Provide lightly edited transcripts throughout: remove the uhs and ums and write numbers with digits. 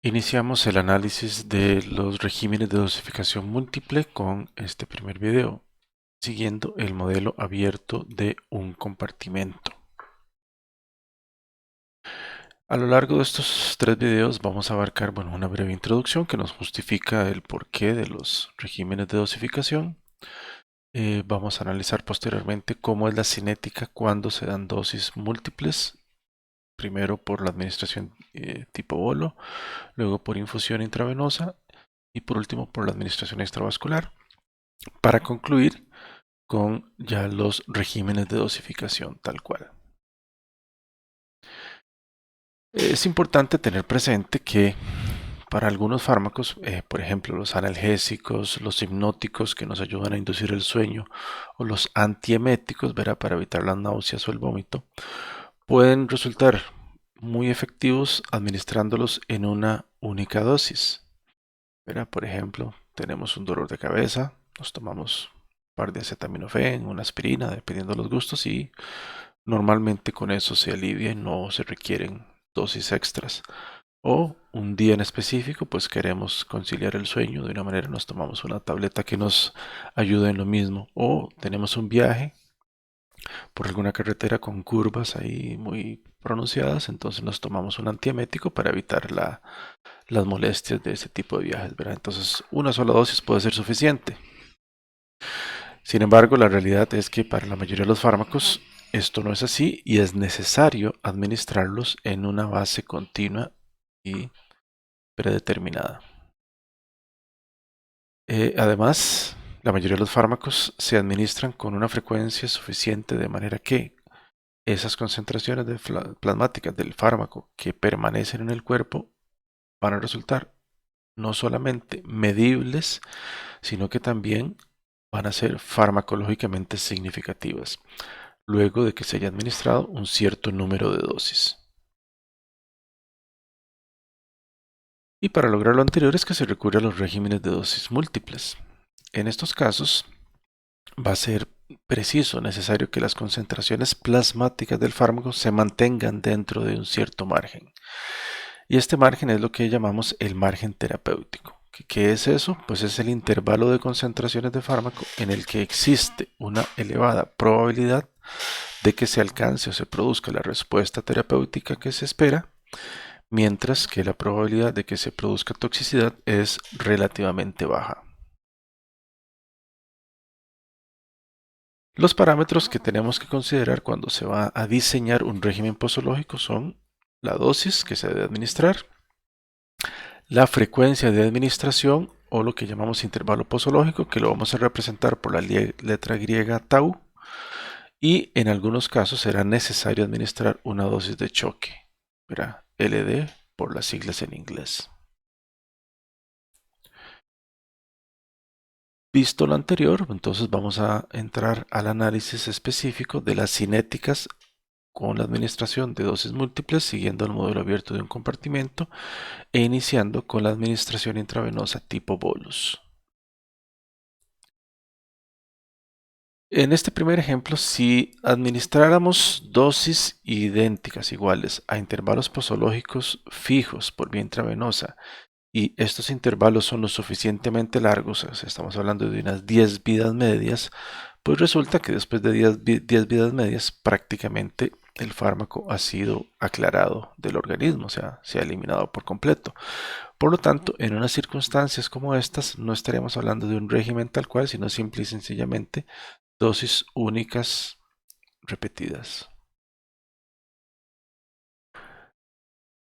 Iniciamos el análisis de los regímenes de dosificación múltiple con este primer video, siguiendo el modelo abierto de un compartimento. A lo largo de estos 3 videos vamos a abarcar una breve introducción que nos justifica el porqué de los regímenes de dosificación. Vamos a analizar posteriormente cómo es la cinética cuando se dan dosis múltiples, primero por la administración tipo bolo, luego por infusión intravenosa y por último por la administración extravascular, para concluir con ya los regímenes de dosificación tal cual. Es importante tener presente que para algunos fármacos, por ejemplo los analgésicos, los hipnóticos que nos ayudan a inducir el sueño o los antieméticos, para evitar las náuseas o el vómito, pueden resultar muy efectivos administrándolos en una única dosis. Por ejemplo, tenemos un dolor de cabeza, nos tomamos un par de acetaminofén, una aspirina, dependiendo de los gustos, y normalmente con eso se alivia y no se requieren dosis extras. O un día en específico, pues queremos conciliar el sueño, de una manera nos tomamos una tableta que nos ayude en lo mismo. O tenemos un viaje por alguna carretera con curvas ahí muy pronunciadas, entonces nos tomamos un antiemético para evitar las molestias de ese tipo de viajes, Entonces, una sola dosis puede ser suficiente. Sin embargo, la realidad es que para la mayoría de los fármacos esto no es así y es necesario administrarlos en una base continua y predeterminada. Además, la mayoría de los fármacos se administran con una frecuencia suficiente de manera que esas concentraciones plasmáticas del fármaco que permanecen en el cuerpo van a resultar no solamente medibles, sino que también van a ser farmacológicamente significativas, luego de que se haya administrado un cierto número de dosis. Y para lograr lo anterior es que se recurre a los regímenes de dosis múltiples. En estos casos va a ser preciso, necesario que las concentraciones plasmáticas del fármaco se mantengan dentro de un cierto margen. Y este margen es lo que llamamos el margen terapéutico. ¿Qué es eso? Pues es el intervalo de concentraciones de fármaco en el que existe una elevada probabilidad de que se alcance o se produzca la respuesta terapéutica que se espera, mientras que la probabilidad de que se produzca toxicidad es relativamente baja. Los parámetros que tenemos que considerar cuando se va a diseñar un régimen posológico son la dosis que se debe administrar, la frecuencia de administración o lo que llamamos intervalo posológico, que lo vamos a representar por la letra griega tau, y en algunos casos será necesario administrar una dosis de choque, LD por las siglas en inglés. Visto lo anterior, entonces vamos a entrar al análisis específico de las cinéticas con la administración de dosis múltiples siguiendo el modelo abierto de un compartimento e iniciando con la administración intravenosa tipo bolus. En este primer ejemplo, si administráramos dosis idénticas, iguales, a intervalos posológicos fijos por vía intravenosa, y estos intervalos son lo suficientemente largos, o sea, estamos hablando de unas 10 vidas medias, pues resulta que después de 10 vidas medias prácticamente el fármaco ha sido aclarado del organismo, o sea, se ha eliminado por completo. Por lo tanto, en unas circunstancias como estas, no estaríamos hablando de un régimen tal cual, sino simple y sencillamente dosis únicas repetidas.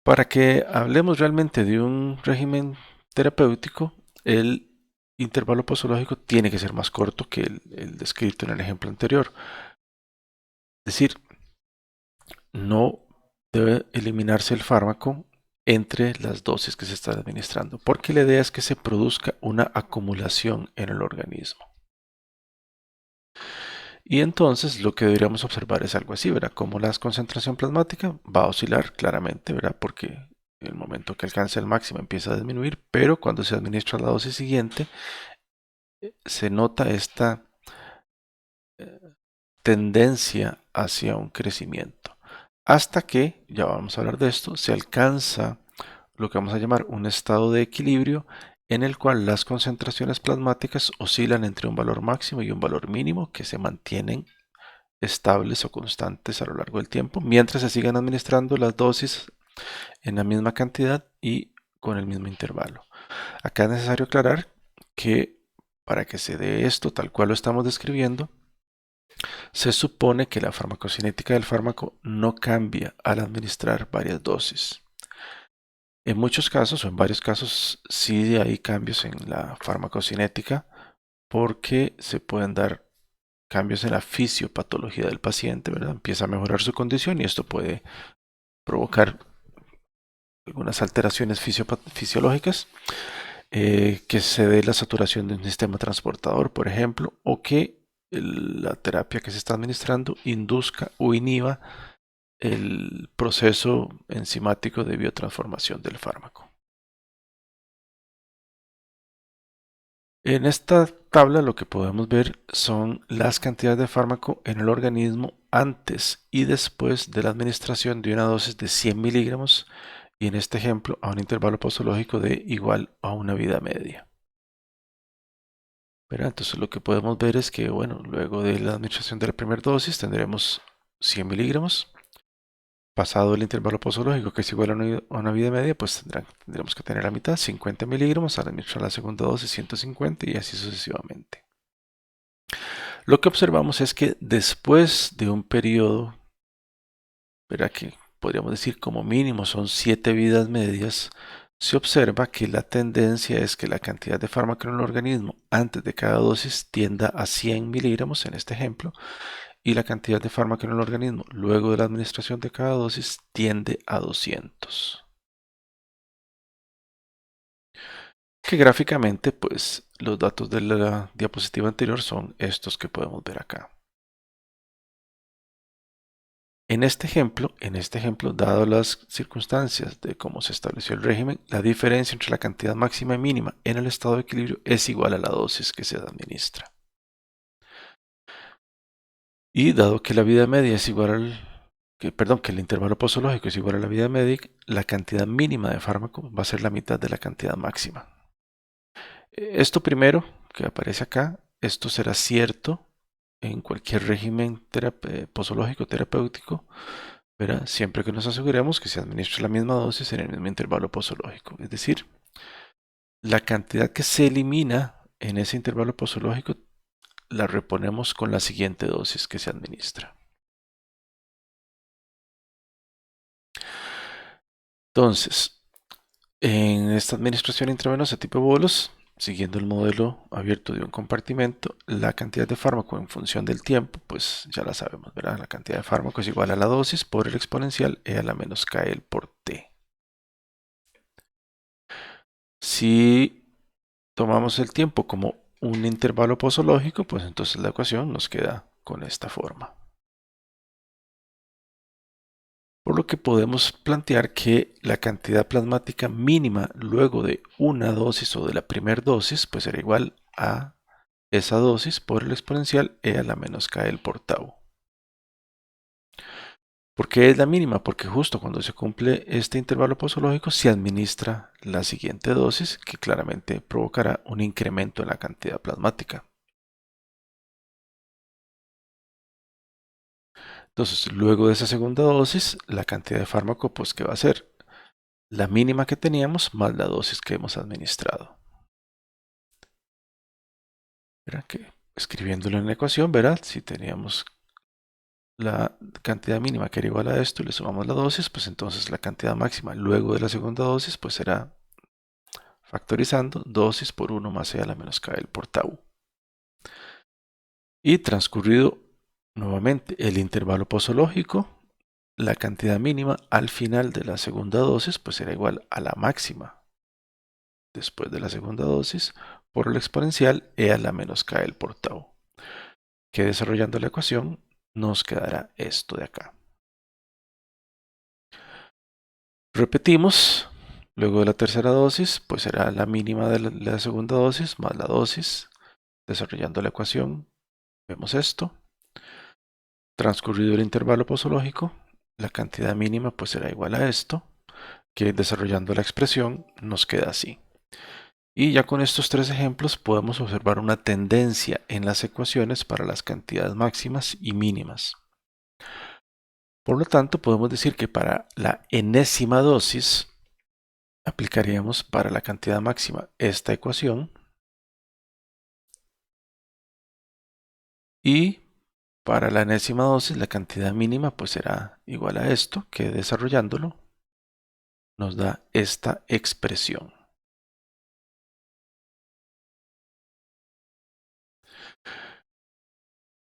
Para que hablemos realmente de un régimen terapéutico, el intervalo posológico tiene que ser más corto que el descrito en el ejemplo anterior. Es decir, no debe eliminarse el fármaco entre las dosis que se están administrando, porque la idea es que se produzca una acumulación en el organismo. Y entonces lo que deberíamos observar es algo así, como la concentración plasmática va a oscilar claramente, porque en el momento que alcance el máximo empieza a disminuir, pero cuando se administra la dosis siguiente, se nota esta tendencia hacia un crecimiento. Hasta que, ya vamos a hablar de esto, se alcanza lo que vamos a llamar un estado de equilibrio en el cual las concentraciones plasmáticas oscilan entre un valor máximo y un valor mínimo que se mantienen estables o constantes a lo largo del tiempo mientras se sigan administrando las dosis en la misma cantidad y con el mismo intervalo. Acá es necesario aclarar que para que se dé esto tal cual lo estamos describiendo, se supone que la farmacocinética del fármaco no cambia al administrar varias dosis. En muchos casos o en varios casos sí hay cambios en la farmacocinética porque se pueden dar cambios en la fisiopatología del paciente, ¿verdad? Empieza a mejorar su condición y esto puede provocar algunas alteraciones fisiológicas, que se dé la saturación de un sistema transportador, por ejemplo, o que la terapia que se está administrando induzca o inhiba el proceso enzimático de biotransformación del fármaco. En esta tabla lo que podemos ver son las cantidades de fármaco en el organismo antes y después de la administración de una dosis de 100 miligramos y en este ejemplo a un intervalo posológico de igual a una vida media. ¿Verdad? Entonces lo que podemos ver es que, bueno, luego de la administración de la primera dosis tendremos 100 miligramos. Pasado el intervalo posológico, que es igual a una vida media, pues tendremos que tener la mitad, 50 miligramos, al administrar la segunda dosis 150 y así sucesivamente. Lo que observamos es que después de un periodo, ¿verdad? Que podríamos decir como mínimo son 7 vidas medias, se observa que la tendencia es que la cantidad de fármaco en el organismo antes de cada dosis tienda a 100 miligramos en este ejemplo, y la cantidad de fármaco en el organismo luego de la administración de cada dosis tiende a 200. Que gráficamente, pues los datos de la diapositiva anterior son estos que podemos ver acá. En este ejemplo, dado las circunstancias de cómo se estableció el régimen, la diferencia entre la cantidad máxima y mínima en el estado de equilibrio es igual a la dosis que se administra. Y dado que la vida media es igual que el intervalo posológico es igual a la vida media, la cantidad mínima de fármaco va a ser la mitad de la cantidad máxima. Esto primero, que aparece acá, esto será cierto en cualquier régimen posológico terapéutico, ¿verdad? Siempre que nos aseguremos que se administre la misma dosis en el mismo intervalo posológico. Es decir, la cantidad que se elimina en ese intervalo posológico la reponemos con la siguiente dosis que se administra. Entonces, en esta administración intravenosa tipo bolos, siguiendo el modelo abierto de un compartimento, la cantidad de fármaco en función del tiempo, pues ya la sabemos, ¿verdad? La cantidad de fármaco es igual a la dosis por el exponencial e a la menos kl por t. Si tomamos el tiempo como un intervalo posológico, pues entonces la ecuación nos queda con esta forma. Por lo que podemos plantear que la cantidad plasmática mínima luego de una dosis o de la primera dosis pues será igual a esa dosis por el exponencial e a la menos kl por tau. ¿Por qué es la mínima? Porque justo cuando se cumple este intervalo posológico se administra la siguiente dosis que claramente provocará un incremento en la cantidad plasmática. Entonces, luego de esa segunda dosis, la cantidad de fármaco, pues, ¿qué va a ser? La mínima que teníamos más la dosis que hemos administrado. ¿Verdad? Que escribiéndolo en la ecuación, ¿verdad? Si teníamos la cantidad mínima que era igual a esto y le sumamos la dosis, pues entonces la cantidad máxima luego de la segunda dosis, pues será factorizando dosis por 1 más e a la menos kl por tau. Y transcurrido nuevamente el intervalo posológico, la cantidad mínima al final de la segunda dosis pues será igual a la máxima después de la segunda dosis por el exponencial e a la menos kl por tau, que desarrollando la ecuación nos quedará esto de acá. Repetimos, luego de la tercera dosis pues será la mínima de la segunda dosis más la dosis, desarrollando la ecuación vemos esto. Transcurrido el intervalo posológico, la cantidad mínima pues será igual a esto, que desarrollando la expresión nos queda así. Y ya con estos tres ejemplos podemos observar una tendencia en las ecuaciones para las cantidades máximas y mínimas. Por lo tanto, podemos decir que para la enésima dosis aplicaríamos para la cantidad máxima esta ecuación y para la enésima dosis la cantidad mínima pues será igual a esto, que desarrollándolo nos da esta expresión.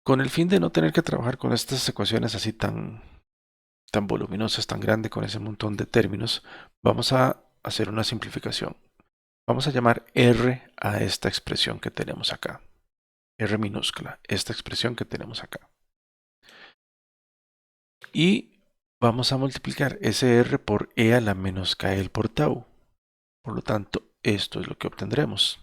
Con el fin de no tener que trabajar con estas ecuaciones así tan voluminosas, tan grandes, con ese montón de términos, vamos a hacer una simplificación. Vamos a llamar R a esta expresión que tenemos acá. R minúscula, esta expresión que tenemos acá. Y vamos a multiplicar ese R por E a la menos KL por tau. Por lo tanto, esto es lo que obtendremos.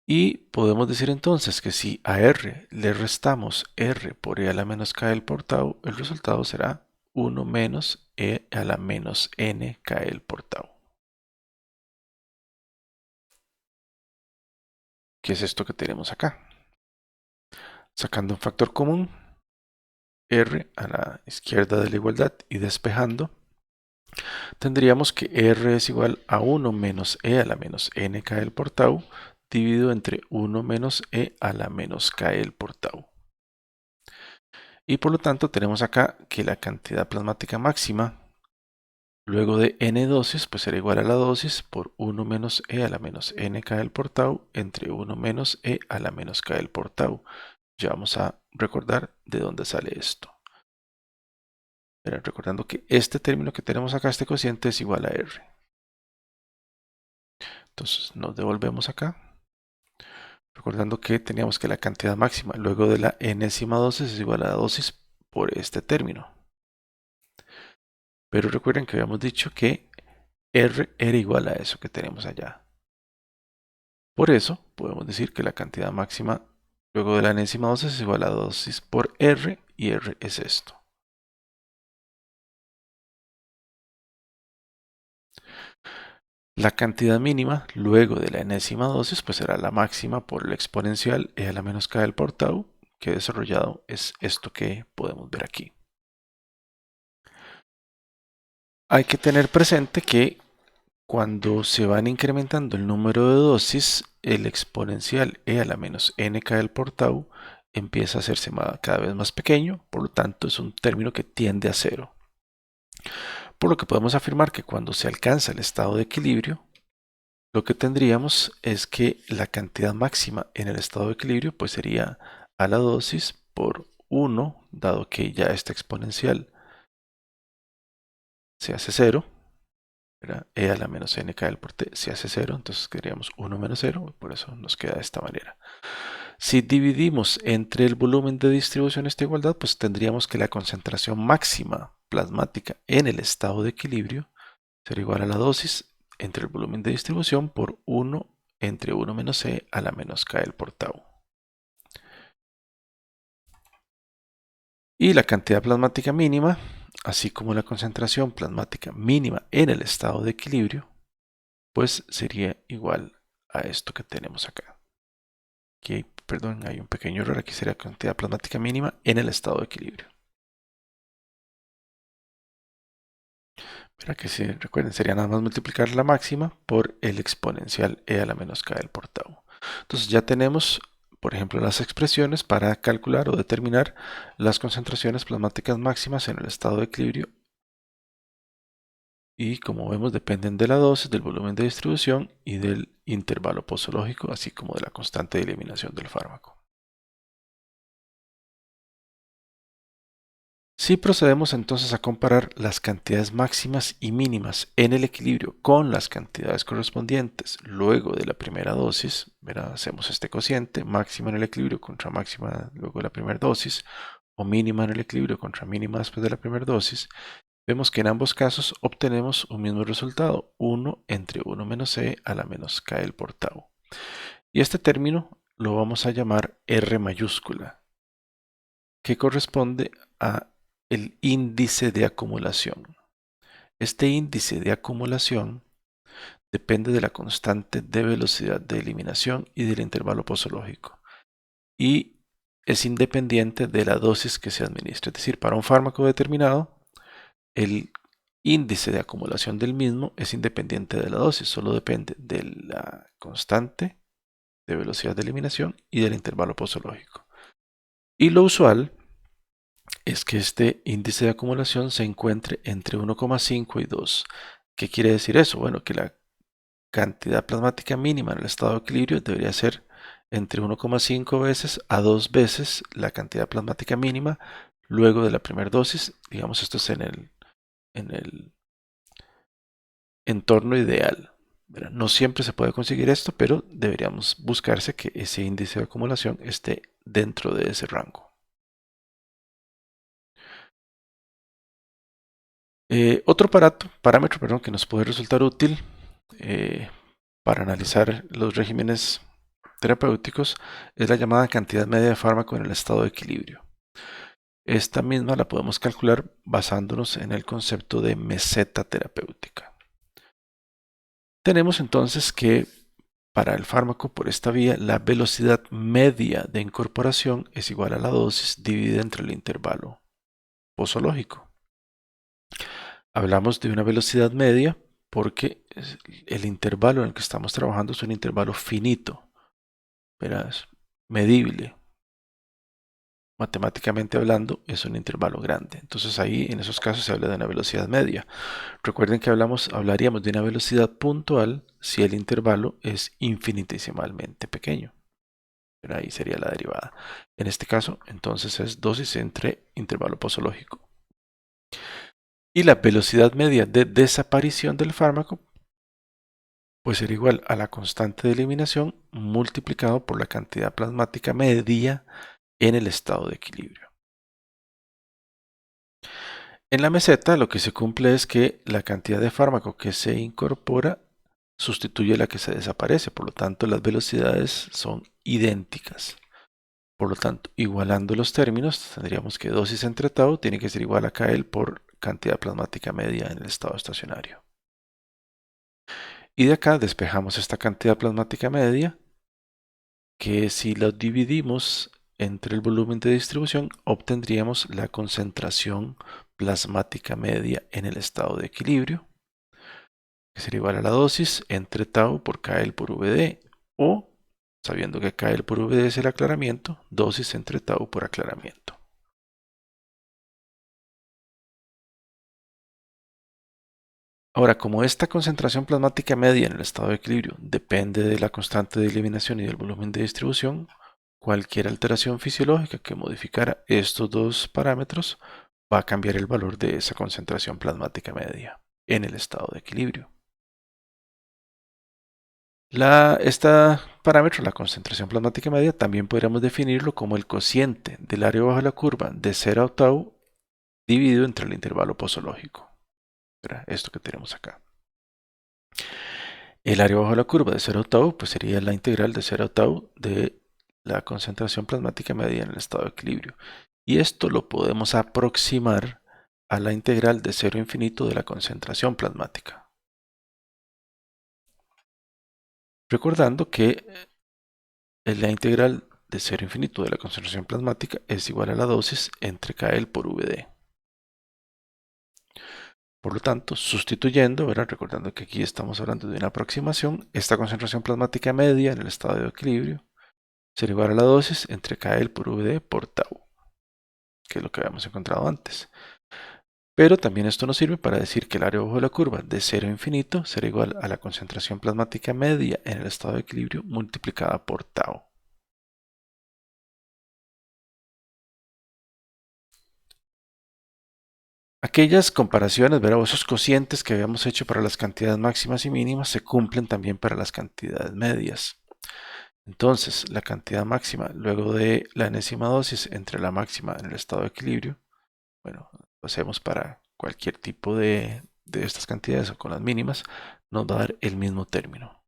Y podemos decir entonces que si a R le restamos R por E a la menos KL por tau, el resultado será 1 menos E a la menos N KL por tau. ¿Qué es esto que tenemos acá? Sacando un factor común, R a la izquierda de la igualdad y despejando, tendríamos que R es igual a 1 menos E a la menos N KL por tau dividido entre 1 menos E a la menos KL por tau. Y por lo tanto tenemos acá que la cantidad plasmática máxima luego de n dosis pues será igual a la dosis por 1 menos E a la menos N KL por tau entre 1 menos E a la menos KL por tau. Ya vamos a recordar de dónde sale esto. Pero recordando que este término que tenemos acá, este cociente, es igual a R. Entonces nos devolvemos acá. Recordando que teníamos que la cantidad máxima luego de la enésima dosis es igual a la dosis por este término. Pero recuerden que habíamos dicho que R era igual a eso que tenemos allá. Por eso podemos decir que la cantidad máxima luego de la enésima dosis es igual a dosis por R y R es esto. La cantidad mínima luego de la enésima dosis pues será la máxima por el exponencial e a la menos k del por tau, que desarrollado es esto que podemos ver aquí. Hay que tener presente que cuando se van incrementando el número de dosis, el exponencial e a la menos nk del por tau empieza a hacerse cada vez más pequeño, por lo tanto es un término que tiende a cero. Por lo que podemos afirmar que cuando se alcanza el estado de equilibrio, lo que tendríamos es que la cantidad máxima en el estado de equilibrio pues sería a la dosis por 1, dado que ya esta exponencial se hace 0, e a la menos nk del por t se hace 0, entonces quedaríamos 1 menos 0, por eso nos queda de esta manera. Si dividimos entre el volumen de distribución esta igualdad, pues tendríamos que la concentración máxima plasmática en el estado de equilibrio será igual a la dosis entre el volumen de distribución por 1 entre 1 menos e a la menos KL por tau. Y la cantidad plasmática mínima, así como la concentración plasmática mínima en el estado de equilibrio, pues sería igual a esto que tenemos acá. Aquí, perdón, hay un pequeño error, aquí sería cantidad plasmática mínima en el estado de equilibrio. Para que si recuerden, sería nada más multiplicar la máxima por el exponencial e a la menos k del por tau. Entonces ya tenemos, por ejemplo, las expresiones para calcular o determinar las concentraciones plasmáticas máximas en el estado de equilibrio. Y como vemos, dependen de la dosis, del volumen de distribución y del intervalo posológico, así como de la constante de eliminación del fármaco. Si procedemos entonces a comparar las cantidades máximas y mínimas en el equilibrio con las cantidades correspondientes luego de la primera dosis, hacemos este cociente, máxima en el equilibrio contra máxima luego de la primera dosis, o mínima en el equilibrio contra mínima después de la primera dosis, vemos que en ambos casos obtenemos un mismo resultado, 1 entre 1 menos e a la menos KL por tau. Y este término lo vamos a llamar R mayúscula, que corresponde a el índice de acumulación. Este índice de acumulación depende de la constante de velocidad de eliminación y del intervalo posológico. Y es independiente de la dosis que se administra. Es decir, para un fármaco determinado, el índice de acumulación del mismo es independiente de la dosis, solo depende de la constante de velocidad de eliminación y del intervalo posológico. Y lo usual es que este índice de acumulación se encuentre entre 1,5 y 2. ¿Qué quiere decir eso? Bueno, que la cantidad plasmática mínima en el estado de equilibrio debería ser entre 1,5 veces a 2 veces la cantidad plasmática mínima luego de la primera dosis. Digamos, esto es en el entorno ideal. No siempre se puede conseguir esto, pero deberíamos buscarse que ese índice de acumulación esté dentro de ese rango. Otro parámetro que nos puede resultar útil eh, para analizar los regímenes terapéuticos es la llamada cantidad media de fármaco en el estado de equilibrio. Esta misma la podemos calcular basándonos en el concepto de meseta terapéutica. Tenemos entonces que para el fármaco por esta vía la velocidad media de incorporación es igual a la dosis dividida entre el intervalo posológico. Hablamos de una velocidad media porque el intervalo en el que estamos trabajando es un intervalo finito, verás, medible. Matemáticamente hablando, es un intervalo grande. Entonces ahí, en esos casos, se habla de una velocidad media. Recuerden que hablaríamos de una velocidad puntual si el intervalo es infinitesimalmente pequeño. Pero ahí sería la derivada. En este caso, entonces es dosis entre intervalo posológico. Y la velocidad media de desaparición del fármaco puede ser igual a la constante de eliminación multiplicado por la cantidad plasmática media en el estado de equilibrio. En la meseta lo que se cumple es que la cantidad de fármaco que se incorpora sustituye la que se desaparece, por lo tanto las velocidades son idénticas. Por lo tanto, igualando los términos, tendríamos que dosis entre tau tiene que ser igual a KL por cantidad plasmática media en el estado estacionario. Y de acá despejamos esta cantidad plasmática media, que si la dividimos entre el volumen de distribución, obtendríamos la concentración plasmática media en el estado de equilibrio, que sería igual a la dosis entre tau por KL por VD, o, sabiendo que KL por VD es el aclaramiento, dosis entre tau por aclaramiento. Ahora, como esta concentración plasmática media en el estado de equilibrio depende de la constante de eliminación y del volumen de distribución, cualquier alteración fisiológica que modificara estos dos parámetros va a cambiar el valor de esa concentración plasmática media en el estado de equilibrio. Este parámetro, la concentración plasmática media, también podríamos definirlo como el cociente del área bajo la curva de 0 a tau dividido entre el intervalo posológico. Esto que tenemos acá. El área bajo la curva de 0 a tau pues sería la integral de 0 a tau de la concentración plasmática media en el estado de equilibrio. Y esto lo podemos aproximar a la integral de 0 a infinito de la concentración plasmática. Recordando que la integral de 0 a infinito de la concentración plasmática es igual a la dosis entre KL por VD. Por lo tanto, sustituyendo, recordando que aquí estamos hablando de una aproximación, esta concentración plasmática media en el estado de equilibrio será igual a la dosis entre KL por VD por tau, que es lo que habíamos encontrado antes. Pero también esto nos sirve para decir que el área bajo la curva de 0 a infinito será igual a la concentración plasmática media en el estado de equilibrio multiplicada por tau. Aquellas comparaciones, o esos cocientes que habíamos hecho para las cantidades máximas y mínimas se cumplen también para las cantidades medias. Entonces, la cantidad máxima luego de la enésima dosis entre la máxima en el estado de equilibrio, bueno, lo hacemos para cualquier tipo de estas cantidades o con las mínimas, nos va a dar el mismo término.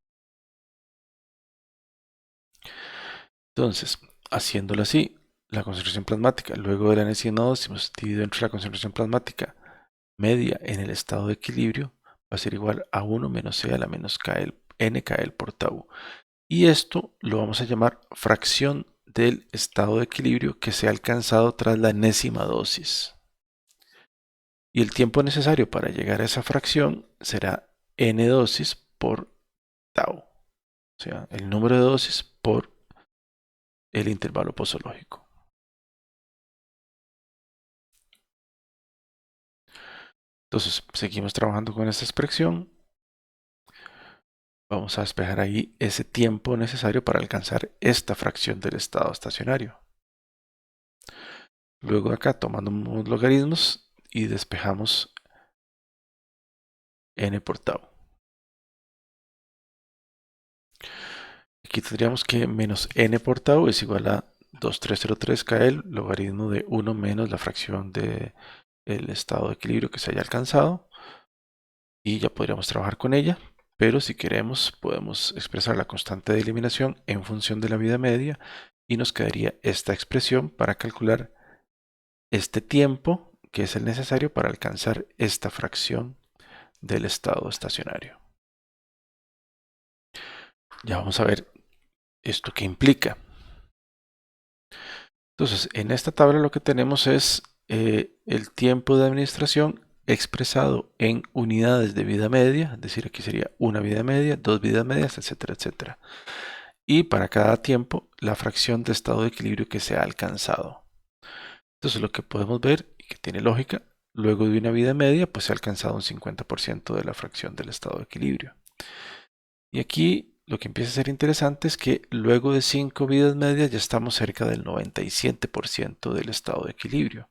Entonces, haciéndolo así, la concentración plasmática luego de la N102 dividido entre la concentración plasmática media en el estado de equilibrio va a ser igual a 1 menos C a la menos NKL por tau. Y esto lo vamos a llamar fracción del estado de equilibrio que se ha alcanzado tras la enésima dosis. Y el tiempo necesario para llegar a esa fracción será N dosis por tau. O sea, el número de dosis por el intervalo posológico. Entonces, seguimos trabajando con esta expresión. Vamos a despejar ahí ese tiempo necesario para alcanzar esta fracción del estado estacionario. Luego acá tomando unos logaritmos y despejamos n por tau. Aquí tendríamos que menos n por tau es igual a 2303 KL, logaritmo de 1 menos la fracción del estado de equilibrio que se haya alcanzado. Y ya podríamos trabajar con ella, pero si queremos podemos expresar la constante de eliminación en función de la vida media y nos quedaría esta expresión para calcular este tiempo que es el necesario para alcanzar esta fracción del estado estacionario. Ya vamos a ver esto qué implica. Entonces, en esta tabla lo que tenemos es el tiempo de administración expresado en unidades de vida media, es decir, aquí sería una vida media, dos vidas medias, etcétera, etcétera. Y para cada tiempo, la fracción de estado de equilibrio que se ha alcanzado. Entonces, lo que podemos ver, y que tiene lógica, luego de una vida media, pues se ha alcanzado un 50% de la fracción del estado de equilibrio. Y aquí lo que empieza a ser interesante es que luego de 5 vidas medias ya estamos cerca del 97% del estado de equilibrio.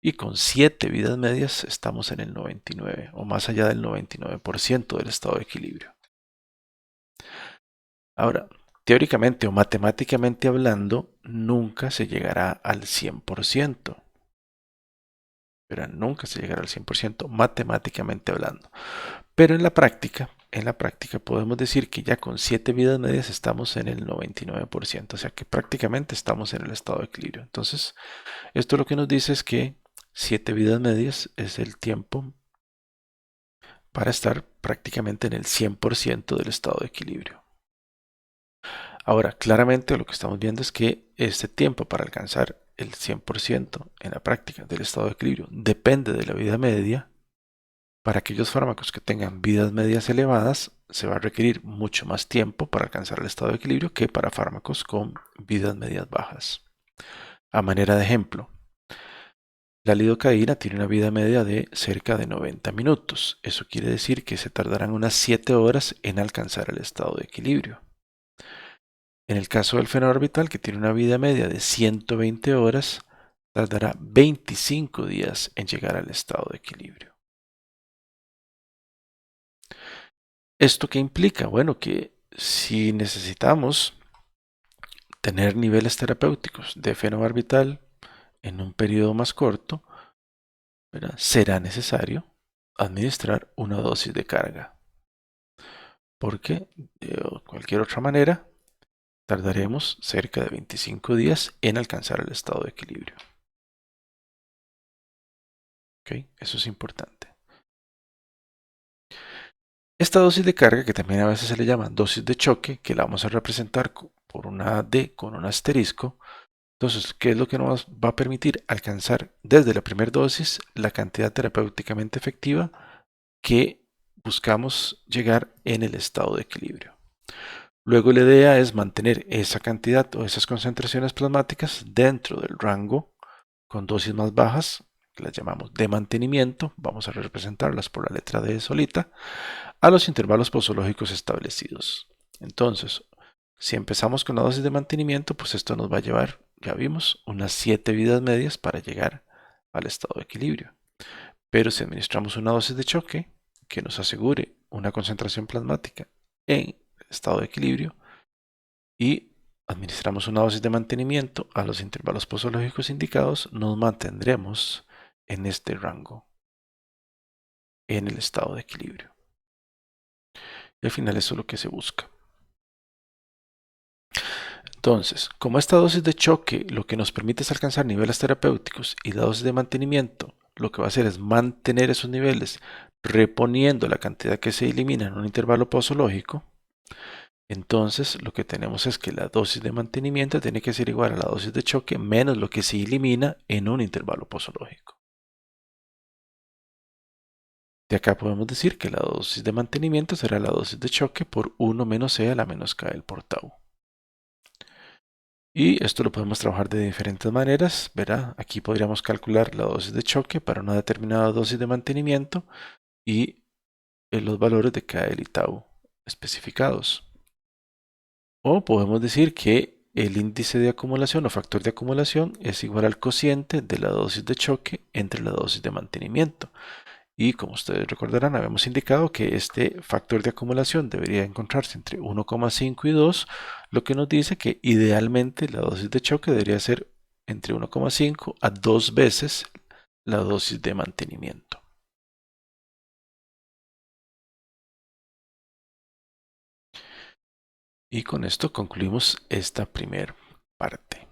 Y con 7 vidas medias estamos en el 99 o más allá del 99% del estado de equilibrio. Ahora, teóricamente o matemáticamente hablando, nunca se llegará al 100%. Pero nunca se llegará al 100% matemáticamente hablando. Pero en la práctica podemos decir que ya con 7 vidas medias estamos en el 99%, o sea que prácticamente estamos en el estado de equilibrio. Entonces, esto lo que nos dice es que 7 vidas medias es el tiempo para estar prácticamente en el 100% del estado de equilibrio. Ahora, claramente lo que estamos viendo es que este tiempo para alcanzar el 100% en la práctica del estado de equilibrio depende de la vida media. Para aquellos fármacos que tengan vidas medias elevadas, se va a requerir mucho más tiempo para alcanzar el estado de equilibrio que para fármacos con vidas medias bajas. A manera de ejemplo, la lidocaína tiene una vida media de cerca de 90 minutos. Eso quiere decir que se tardarán unas 7 horas en alcanzar el estado de equilibrio. En el caso del fenobarbital, que tiene una vida media de 120 horas, tardará 25 días en llegar al estado de equilibrio. ¿Esto qué implica? Bueno, que si necesitamos tener niveles terapéuticos de fenobarbital en un periodo más corto, ¿verdad?, será necesario administrar una dosis de carga. Porque de cualquier otra manera tardaremos cerca de 25 días en alcanzar el estado de equilibrio. ¿Okay? Eso es importante. Esta dosis de carga, que también a veces se le llama dosis de choque, que la vamos a representar por una D con un asterisco. Entonces, ¿qué es lo que nos va a permitir alcanzar desde la primera dosis la cantidad terapéuticamente efectiva que buscamos llegar en el estado de equilibrio? Luego la idea es mantener esa cantidad o esas concentraciones plasmáticas dentro del rango con dosis más bajas, que las llamamos de mantenimiento, vamos a representarlas por la letra D solita, a los intervalos posológicos establecidos. Entonces, si empezamos con la dosis de mantenimiento, pues esto nos va a llevar, ya vimos, unas 7 vidas medias para llegar al estado de equilibrio. Pero si administramos una dosis de choque que nos asegure una concentración plasmática en estado de equilibrio y administramos una dosis de mantenimiento a los intervalos posológicos indicados, nos mantendremos en este rango, en el estado de equilibrio. Y al final eso es lo que se busca. Entonces, como esta dosis de choque lo que nos permite es alcanzar niveles terapéuticos y la dosis de mantenimiento lo que va a hacer es mantener esos niveles reponiendo la cantidad que se elimina en un intervalo posológico, entonces lo que tenemos es que la dosis de mantenimiento tiene que ser igual a la dosis de choque menos lo que se elimina en un intervalo posológico. De acá podemos decir que la dosis de mantenimiento será la dosis de choque por 1 menos E a la menos K del por tau. Y esto lo podemos trabajar de diferentes maneras, ¿verdad? Aquí podríamos calcular la dosis de choque para una determinada dosis de mantenimiento y los valores de KL y tau especificados. O podemos decir que el índice de acumulación o factor de acumulación es igual al cociente de la dosis de choque entre la dosis de mantenimiento. Y como ustedes recordarán, habíamos indicado que este factor de acumulación debería encontrarse entre 1,5 y 2, lo que nos dice que idealmente la dosis de choque debería ser entre 1,5 a 2 veces la dosis de mantenimiento. Y con esto concluimos esta primera parte.